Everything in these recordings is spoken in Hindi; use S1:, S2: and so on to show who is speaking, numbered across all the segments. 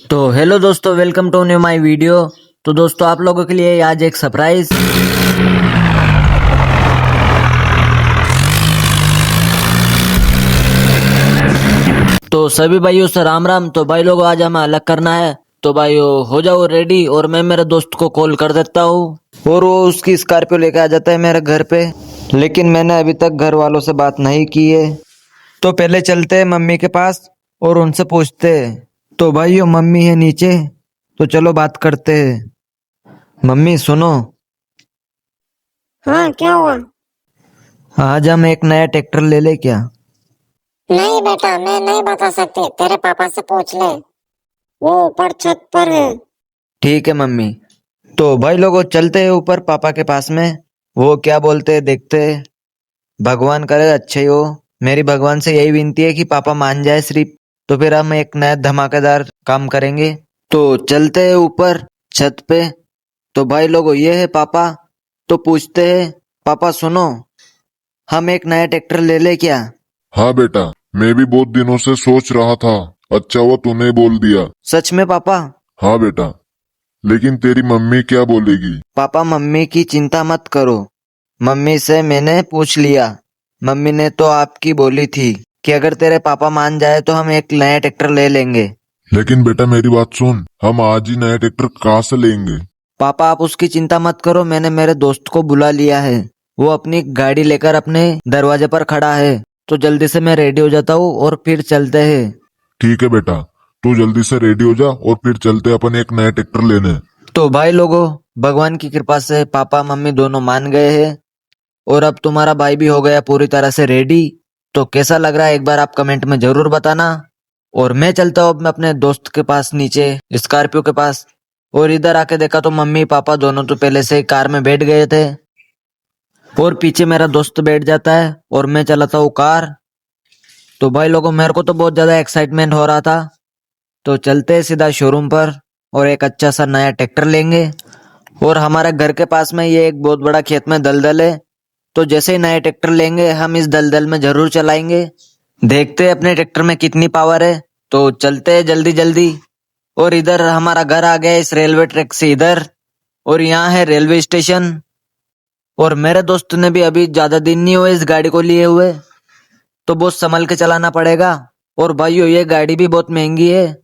S1: तो हेलो दोस्तों, welcome to new my video. तो दोस्तों, आप लोगों के लिए आज एक सरप्राइज। तो सभी भाइयों से राम राम। तो भाई लोगों, आज हमें अलग करना है। तो भाइयों हो जाओ रेडी, और मैं मेरे दोस्त को कॉल कर देता हूँ और वो उसकी स्कॉर्पियो लेके आ जाता है मेरे घर पे। लेकिन मैंने अभी तक घर वालों से बात नहीं की है। तो पहले चलते हैं मम्मी के पास और उनसे पूछते हैं। तो भाइयों, मम्मी है नीचे, तो चलो बात करते हैं। मम्मी सुनो,
S2: हाँ, क्या हुआ?
S1: आज हम एक नया ट्रैक्टर ले ले क्या?
S2: नहीं बेटा, मैं नहीं बता सकती, तेरे पापा से पूछ ले, वो ऊपर छत पर है।
S1: ठीक है मम्मी। तो भाई लोगों, चलते हैं ऊपर पापा के पास में, वो क्या बोलते हैं देखते हैं। भगवान करे अच्छे ही हो। मेरी भगवान से यही विनती है कि पापा मान जाए सिर्फ, तो फिर हम एक नया धमाकेदार काम करेंगे। तो चलते हैं ऊपर छत पे। तो भाई लोगों, ये है पापा। तो पूछते हैं, पापा सुनो, हम एक नया ट्रैक्टर ले ले क्या?
S3: हाँ बेटा, मैं भी बहुत दिनों से सोच रहा था। अच्छा हुआ तूने बोल दिया।
S1: सच में पापा?
S3: हाँ बेटा, लेकिन तेरी मम्मी क्या बोलेगी?
S1: पापा मम्मी की चिंता मत करो, मम्मी से मैंने पूछ लिया। मम्मी ने तो आपकी बोली थी कि अगर तेरे पापा मान जाए तो हम एक नया ट्रैक्टर ले लेंगे।
S3: लेकिन बेटा मेरी बात सुन, हम आज ही नया ट्रैक्टर कहाँ से लेंगे?
S1: पापा आप उसकी चिंता मत करो, मैंने मेरे दोस्त को बुला लिया है। वो अपनी गाड़ी लेकर अपने दरवाजे पर खड़ा है। तो जल्दी से मैं रेडी हो जाता हूँ और फिर चलते हैं।
S3: ठीक है बेटा, तू जल्दी से रेडी हो जा और फिर चलते अपन एक नया ट्रैक्टर लेने।
S1: तो भाई लोगों, भगवान की कृपा से पापा मम्मी दोनों मान गए हैं और अब तुम्हारा भाई भी हो गया पूरी तरह से रेडी। तो कैसा लग रहा है एक बार आप कमेंट में जरूर बताना। और मैं चलता हूँ मैं अपने दोस्त के पास नीचे, स्कॉर्पियो के पास। और इधर आके देखा तो मम्मी पापा दोनों तो पहले से ही कार में बैठ गए थे और पीछे मेरा दोस्त बैठ जाता है और मैं चलाता हूँ कार। तो भाई लोगों, मेरे को तो बहुत ज्यादा एक्साइटमेंट हो रहा था। तो चलते हैं सीधा शोरूम पर और एक अच्छा सा नया ट्रैक्टर लेंगे। और हमारे घर के पास में ये एक बहुत बड़ा खेत में दलदल है। तो जैसे ही नया ट्रैक्टर लेंगे हम इस दलदल में जरूर चलाएंगे। देखते हैं अपने ट्रैक्टर में कितनी पावर है। तो चलते हैं जल्दी जल्दी। और इधर हमारा घर आ गया इस रेलवे ट्रैक से इधर, और यहाँ है रेलवे स्टेशन। और मेरे दोस्त ने भी अभी ज्यादा दिन नहीं हुए इस गाड़ी को लिए हुए, तो बहुत संभल के चलाना पड़ेगा। और भाइयों, ये गाड़ी भी बहुत महंगी है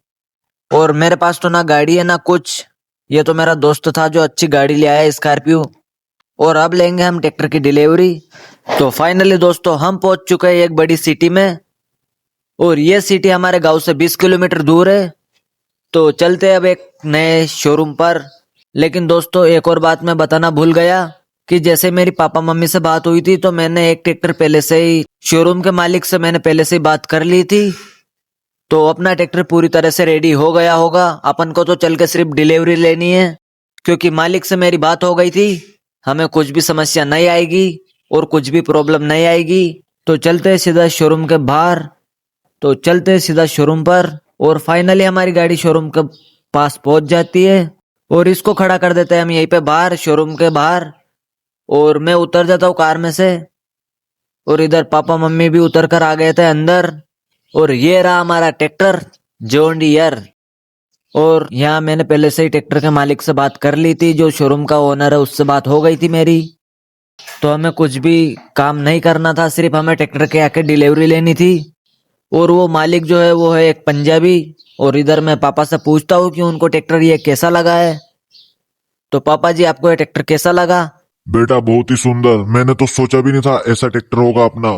S1: और मेरे पास तो ना गाड़ी है ना कुछ। ये तो मेरा दोस्त था जो अच्छी गाड़ी ले आया, स्कॉर्पियो। और अब लेंगे हम ट्रैक्टर की डिलीवरी। तो फाइनली दोस्तों, हम पहुंच चुके हैं एक बड़ी सिटी में, और ये सिटी हमारे गांव से 20 किलोमीटर दूर है। तो चलते हैं अब एक नए शोरूम पर। लेकिन दोस्तों, एक और बात मैं बताना भूल गया कि जैसे मेरी पापा मम्मी से बात हुई थी तो मैंने एक ट्रैक्टर पहले से ही शोरूम के मालिक से मैंने पहले से ही बात कर ली थी। तो अपना ट्रैक्टर पूरी तरह से रेडी हो गया होगा। अपन को तो चल के सिर्फ डिलीवरी लेनी है, क्योंकि मालिक से मेरी बात हो गई थी। हमें कुछ भी समस्या नहीं आएगी और कुछ भी प्रॉब्लम नहीं आएगी। तो चलते हैं सीधा शोरूम के बाहर। तो चलते हैं सीधा शोरूम पर, और फाइनली हमारी गाड़ी शोरूम के पास पहुंच जाती है। और इसको खड़ा कर देते हैं हम यहीं पे बाहर, शोरूम के बाहर। और मैं उतर जाता हूँ कार में से, और इधर पापा मम्मी भी उतर कर आ गए थे अंदर। और ये रहा हमारा ट्रैक्टर जॉन डियर। और यहाँ मैंने पहले से ही ट्रैक्टर के मालिक से बात कर ली थी, जो शोरूम का ओनर है उससे बात हो गई थी मेरी। तो हमें कुछ भी काम नहीं करना था, सिर्फ हमें ट्रैक्टर के आके डिलीवरी लेनी थी। और वो मालिक जो है वो है एक पंजाबी। और इधर मैं पापा से पूछता हूँ कि उनको ट्रैक्टर ये कैसा लगा है। तो पापा जी, आपको ये ट्रैक्टर कैसा लगा?
S3: बेटा बहुत ही सुंदर, मैंने तो सोचा भी नहीं था ऐसा ट्रैक्टर होगा अपना।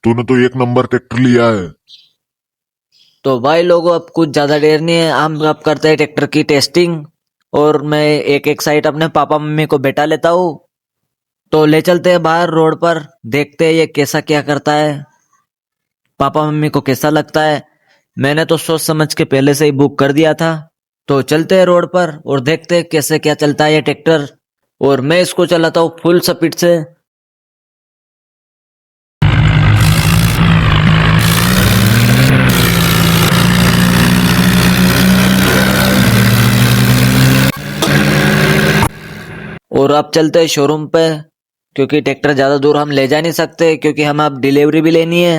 S3: तूने तो एक नंबर ट्रैक्टर लिया है।
S1: तो भाई लोगों, अब कुछ ज्यादा देर नहीं है, हम अब करते हैं ट्रैक्टर की टेस्टिंग। और मैं एक एक साइड अपने पापा मम्मी को बैठा लेता हूँ। तो ले चलते हैं बाहर रोड पर, देखते हैं ये कैसा क्या करता है, पापा मम्मी को कैसा लगता है। मैंने तो सोच समझ के पहले से ही बुक कर दिया था। तो चलते हैं रोड पर और देखते हैं कैसे क्या चलता है ये ट्रैक्टर। और मैं इसको चलाता हूँ फुल स्पीड से। और अब चलते हैं शोरूम पे, क्योंकि ट्रैक्टर ज्यादा दूर हम ले जा नहीं सकते, क्योंकि हमें अब डिलीवरी भी लेनी है।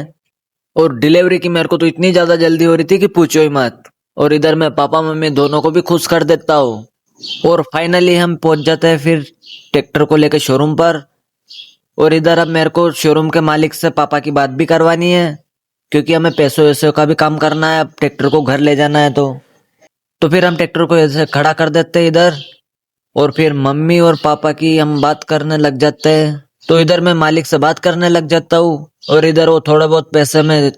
S1: और डिलीवरी की मेरे को तो इतनी ज्यादा जल्दी हो रही थी कि पूछो ही मत। और इधर मैं पापा मम्मी दोनों को भी खुश कर देता हूँ। और फाइनली हम पहुंच जाते हैं फिर ट्रैक्टर को लेकर शोरूम पर। और इधर अब मेरे को शोरूम के मालिक से पापा की बात भी करवानी है, क्योंकि हमें पैसों वैसों का भी काम करना है, अब ट्रैक्टर को घर ले जाना है। तो फिर हम ट्रैक्टर को ऐसे खड़ा कर देते हैं इधर, और फिर मम्मी और पापा की हम बात करने लग जाते हैं। तो इधर मैं मालिक से बात करने लग जाता हूँ, और इधर वो थोड़ा बहुत पैसे में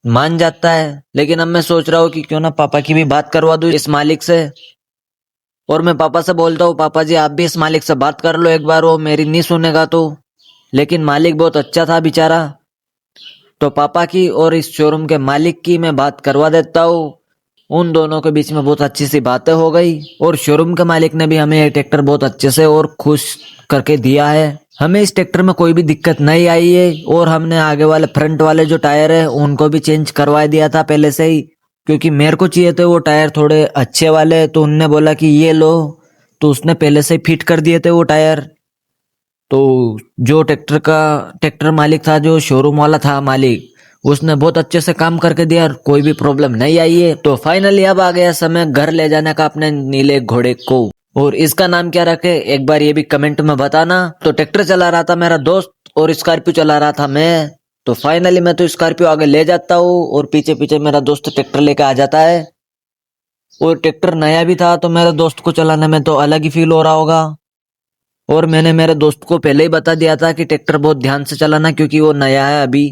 S1: मान जाता है। लेकिन अब मैं सोच रहा हूँ कि क्यों ना पापा की भी बात करवा दूं इस मालिक से। और मैं पापा से बोलता हूँ, पापा जी आप भी इस मालिक से बात कर लो एक बार, वो मेरी नहीं सुनेगा तो। लेकिन मालिक बहुत अच्छा था बेचारा। तो पापा की और इस शोरूम के मालिक की मैं बात करवा देता हूँ। उन दोनों के बीच में बहुत अच्छी सी बातें हो गई, और शोरूम के मालिक ने भी हमें ये ट्रैक्टर बहुत अच्छे से और खुश करके दिया है। हमें इस ट्रैक्टर में कोई भी दिक्कत नहीं आई है, और हमने आगे वाले फ्रंट वाले जो टायर है उनको भी चेंज करवा दिया था पहले से ही, क्योंकि मेरे को चाहिए थे वो टायर थोड़े अच्छे वाले। तो उनने बोला कि ये लो, तो उसने पहले से ही फिट कर दिए थे वो टायर। तो जो ट्रैक्टर मालिक था, जो शोरूम वाला था मालिक, उसने बहुत अच्छे से काम करके दिया, और कोई भी प्रॉब्लम नहीं आई है। तो फाइनली अब आ गया समय घर ले जाने का अपने नीले घोड़े को। और इसका नाम क्या रखे एक बार ये भी कमेंट में बताना। तो ट्रैक्टर चला रहा था मेरा दोस्त, और स्कॉर्पियो चला रहा था मैं। तो फाइनली मैं तो स्कॉर्पियो आगे ले जाता हूँ, और पीछे पीछे मेरा दोस्त ट्रैक्टर लेकर आ जाता है। और ट्रैक्टर नया भी था, तो मेरे दोस्त को चलाने में तो अलग ही फील हो रहा होगा। और मैंने मेरे दोस्त को पहले ही बता दिया था कि ट्रैक्टर बहुत ध्यान से चलाना, क्योंकि वो नया है अभी।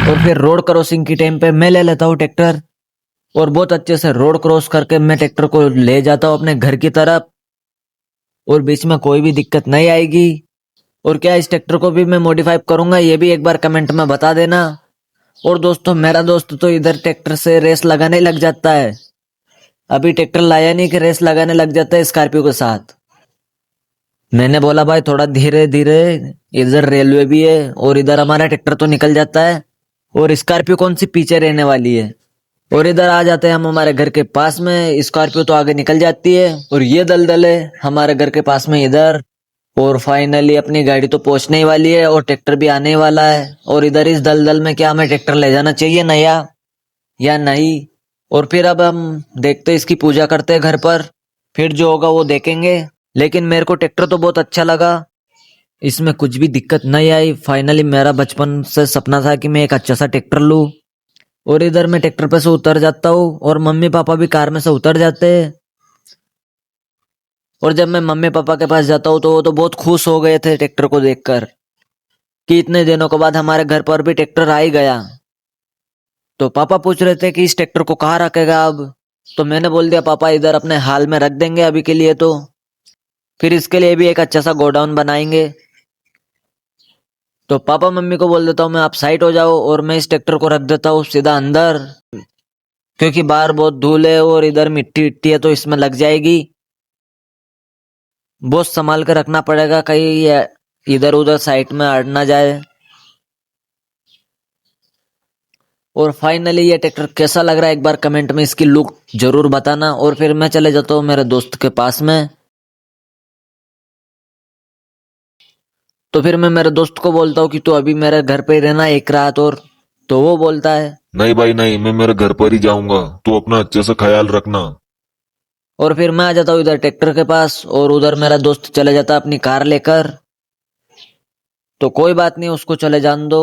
S1: और फिर रोड क्रॉसिंग की टाइम पे मैं ले लेता हूँ ट्रैक्टर, और बहुत अच्छे से रोड क्रॉस करके मैं ट्रैक्टर को ले जाता हूँ अपने घर की तरफ, और बीच में कोई भी दिक्कत नहीं आएगी। और क्या इस ट्रैक्टर को भी मैं मॉडिफाई करूंगा, ये भी एक बार कमेंट में बता देना। और दोस्तों मेरा दोस्त तो इधर ट्रैक्टर से रेस लगाने लग जाता है। अभी ट्रैक्टर लाया नहीं कि रेस लगाने लग जाता है स्कॉर्पियो के साथ। मैंने बोला भाई थोड़ा धीरे धीरे, इधर रेलवे भी है, और इधर हमारा ट्रैक्टर तो निकल जाता है, और स्कॉर्पियो कौन सी पीछे रहने वाली है। और इधर आ जाते हैं हम हमारे घर के पास में, स्कॉर्पियो तो आगे निकल जाती है, और ये दलदल है हमारे घर के पास में इधर। और फाइनली अपनी गाड़ी तो पहुंचने ही वाली है, और ट्रैक्टर भी आने वाला है। और इधर इस दलदल में क्या हमें ट्रैक्टर ले जाना चाहिए नया या नहीं। और फिर अब हम देखते इसकी पूजा करते हैं घर पर, फिर जो होगा वो देखेंगे। लेकिन मेरे को ट्रैक्टर तो बहुत अच्छा लगा, इसमें कुछ भी दिक्कत नहीं आई। फाइनली मेरा बचपन से सपना था कि मैं एक अच्छा सा ट्रैक्टर लूं। और इधर मैं ट्रैक्टर पे से उतर जाता हूँ, और मम्मी पापा भी कार में से उतर जाते हैं। और जब मैं मम्मी पापा के पास जाता हूँ तो वो तो बहुत खुश हो गए थे ट्रैक्टर को देखकर, कि इतने दिनों के बाद हमारे घर पर भी ट्रैक्टर आ ही गया। तो पापा पूछ रहे थे कि इस ट्रैक्टर को कहाँ रखेगा अब। तो मैंने बोल दिया पापा इधर अपने हाल में रख देंगे अभी के लिए, तो फिर इसके लिए भी एक अच्छा सा गोडाउन बनाएंगे। तो पापा मम्मी को बोल देता हूँ मैं आप साइड हो जाओ, और मैं इस ट्रैक्टर को रख देता हूँ सीधा अंदर, क्योंकि बाहर बहुत धूल है और इधर मिट्टी मिट्टी है, तो इसमें लग जाएगी। बहुत संभाल कर रखना पड़ेगा, कहीं ये इधर उधर साइड में अड़ ना जाए। और फाइनली ये ट्रैक्टर कैसा लग रहा है एक बार कमेंट में इसकी लुक जरूर बताना। और फिर मैं चले जाता हूँ मेरे दोस्त के पास में। तो फिर मैं मेरे दोस्त को बोलता हूँ कि तू अभी मेरे घर पे ही रहना एक रात और। तो वो बोलता है
S3: नहीं भाई नहीं, मैं मेरे घर पर ही जाऊंगा, तू अपना अच्छे से ख्याल रखना।
S1: और फिर मैं आ जाता हूँ इधर ट्रैक्टर के पास, और उधर मेरा दोस्त चले जाता है अपनी कार लेकर। तो कोई बात नहीं, उसको चले जान दो।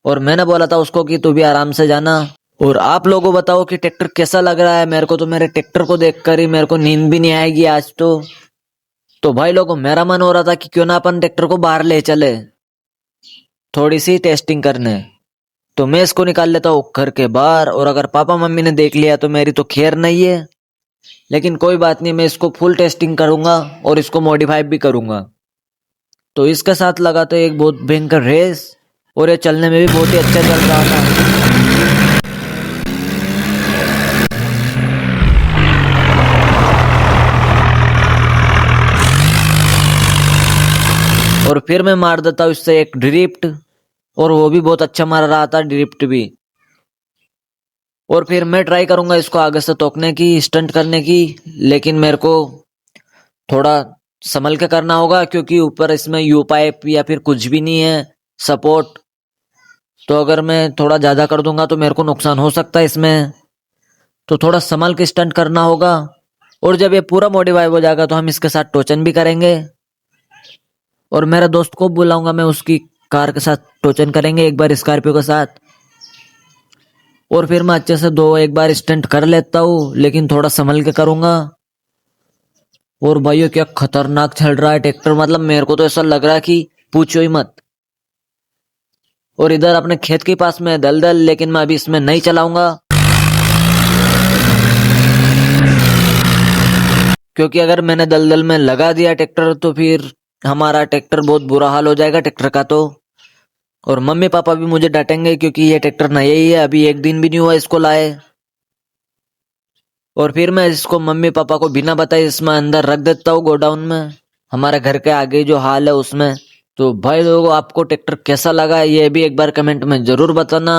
S1: और मैंने बोला था उसको कि तू भी आराम से जाना। और आप लोगों बताओ कि ट्रैक्टर कैसा लग रहा है। मेरे को तो मेरे ट्रैक्टर को देखकर ही मेरे को नींद भी नहीं आएगी आज तो भाई लोगों मेरा मन हो रहा था कि क्यों ना अपन ट्रैक्टर को बाहर ले चले थोड़ी सी टेस्टिंग करने। तो मैं इसको निकाल लेता हूँ घर के बाहर, और अगर पापा मम्मी ने देख लिया तो मेरी तो खैर नहीं है। लेकिन कोई बात नहीं, मैं इसको फुल टेस्टिंग करूंगा और इसको मॉडिफाई भी करूंगा। तो इसके साथ लगाते एक बहुत भयंकर रेस, और ये चलने में भी बहुत ही अच्छा चल रहा था। और फिर मैं मार देता हूँ इससे एक ड्रिफ्ट, और वो भी बहुत अच्छा मार रहा था ड्रिफ्ट भी। और फिर मैं ट्राई करूंगा इसको आगे से टोकने की, स्टंट करने की, लेकिन मेरे को थोड़ा संभल के करना होगा क्योंकि ऊपर इसमें यू पाइप या फिर कुछ भी नहीं है सपोर्ट। तो अगर मैं थोड़ा ज्यादा कर दूंगा तो मेरे को नुकसान हो सकता है इसमें, तो थोड़ा संभल के स्टंट करना होगा। और जब ये पूरा मॉडिफाई हो जाएगा तो हम इसके साथ टोचन भी करेंगे, और मेरे दोस्त को बुलाऊंगा, मैं उसकी कार के साथ टोचन करेंगे एक बार स्कॉर्पियो के साथ। और फिर मैं अच्छे से एक बार स्टंट कर लेता हूँ, लेकिन थोड़ा संभल के करूंगा। और भाइयों क्या खतरनाक चल रहा है ट्रैक्टर, मतलब मेरे को तो ऐसा लग रहा है कि पूछो ही मत। और इधर अपने खेत के पास में दलदल, लेकिन मैं अभी इसमें नहीं चलाऊंगा क्योंकि अगर मैंने दलदल में लगा दिया ट्रैक्टर तो फिर हमारा ट्रैक्टर बहुत बुरा हाल हो जाएगा ट्रैक्टर का तो। और मम्मी पापा भी मुझे डांटेंगे क्योंकि ये ट्रैक्टर नया ही है, अभी एक दिन भी नहीं हुआ इसको लाए। और फिर मैं इसको मम्मी पापा को बिना बताए इसमें अंदर रख देता हूँ गोडाउन में, हमारे घर के आगे जो हाल है उसमें। तो भाई लोगों, आपको ट्रैक्टर कैसा लगा ये भी एक बार कमेंट में जरूर बताना।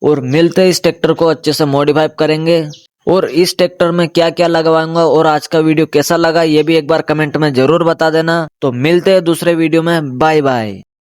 S1: और मिलते हैं, इस ट्रैक्टर को अच्छे से मॉडिफाई करेंगे और इस ट्रैक्टर में क्या क्या लगवाऊंगा। और आज का वीडियो कैसा लगा ये भी एक बार कमेंट में जरूर बता देना। तो मिलते हैं दूसरे वीडियो में, बाय बाय।